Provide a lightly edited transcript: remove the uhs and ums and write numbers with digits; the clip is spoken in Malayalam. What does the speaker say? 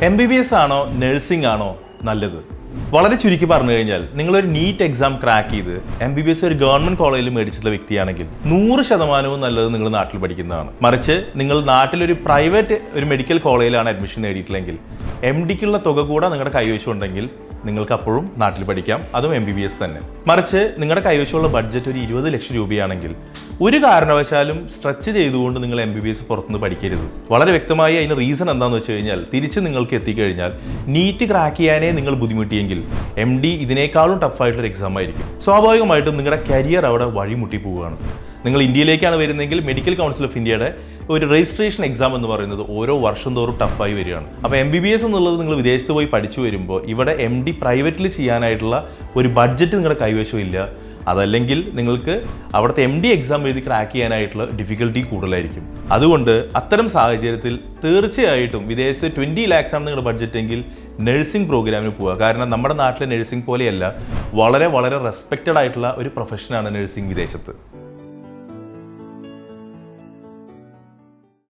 MBBS ആണോ നഴ്സിംഗ് ആണോ നല്ലത്? വളരെ ചുരുക്കി പറഞ്ഞു കഴിഞ്ഞാൽ നിങ്ങളൊരു നീറ്റ് എക്സാം ക്രാക്ക് ചെയ്ത് MBBS ഒരു ഗവൺമെന്റ് കോളേജിൽ മേടിച്ചിട്ടുള്ള വ്യക്തിയാണെങ്കിൽ 100% നല്ലത് നിങ്ങൾ നാട്ടിൽ പഠിക്കുന്നതാണ്. മറിച്ച് നിങ്ങൾ നാട്ടിലൊരു പ്രൈവറ്റ് ഒരു മെഡിക്കൽ കോളേജിലാണ് അഡ്മിഷൻ നേടിയിട്ടില്ലെങ്കിൽ MDക്കുള്ള തുക കൂടെ നിങ്ങളുടെ കൈവശം ഉണ്ടെങ്കിൽ നിങ്ങൾക്ക് അപ്പോഴും നാട്ടിൽ പഠിക്കാം, അതും MBBS തന്നെ. മറിച്ച് നിങ്ങളുടെ കൈവശമുള്ള ബഡ്ജറ്റ് ഒരു 20 ലക്ഷം രൂപയാണെങ്കിൽ ഒരു കാരണവശാലും സ്ട്രെച്ച് ചെയ്തുകൊണ്ട് നിങ്ങൾ MBBS പുറത്തുനിന്ന് പഠിക്കരുത്. വളരെ വ്യക്തമായി അതിന് റീസൺ എന്താണെന്ന് വെച്ച് കഴിഞ്ഞാൽ തിരിച്ച് നിങ്ങൾക്ക് എത്തിക്കഴിഞ്ഞാൽ നീറ്റ് ക്രാക്ക് ചെയ്യാനേ നിങ്ങൾ ബുദ്ധിമുട്ടിയെങ്കിൽ MD ഇതിനേക്കാളും ടഫായിട്ടുള്ളൊരു എക്സാം ആയിരിക്കും. സ്വാഭാവികമായിട്ടും നിങ്ങളുടെ കരിയർ അവിടെ വഴിമുട്ടി പോവുകയാണ്. നിങ്ങൾ ഇന്ത്യയിലേക്കാണ് വരുന്നതെങ്കിൽ മെഡിക്കൽ കൗൺസിൽ ഓഫ് ഇന്ത്യയുടെ ഒരു രജിസ്ട്രേഷൻ എക്സാം എന്ന് പറയുന്നത് ഓരോ വർഷം തോറും ടഫായി വരികയാണ്. അപ്പോൾ MBBS എന്നുള്ളത് നിങ്ങൾ വിദേശത്ത് പോയി പഠിച്ചു വരുമ്പോൾ ഇവിടെ MD പ്രൈവറ്റിൽ ചെയ്യാനായിട്ടുള്ള ഒരു ബഡ്ജറ്റ് നിങ്ങളുടെ കൈവശം ഇല്ല. അതല്ലെങ്കിൽ നിങ്ങൾക്ക് അവിടുത്തെ MD എക്സാം എഴുതി ക്രാക്ക് ചെയ്യാനായിട്ടുള്ള ഡിഫിക്കൽട്ടി കൂടുതലായിരിക്കും. അതുകൊണ്ട് അത്തരം സാഹചര്യത്തിൽ തീർച്ചയായിട്ടും വിദേശത്ത് 20 lakhs ആണ് നിങ്ങളുടെ ബഡ്ജറ്റ് എങ്കിൽ നഴ്സിംഗ് പ്രോഗ്രാമിന് പോവുക. കാരണം നമ്മുടെ നാട്ടിലെ നഴ്സിംഗ് പോലെയല്ല, വളരെ വളരെ റെസ്പെക്റ്റഡ് ആയിട്ടുള്ള ഒരു പ്രൊഫഷനാണ് നഴ്സിംഗ് വിദേശത്ത്.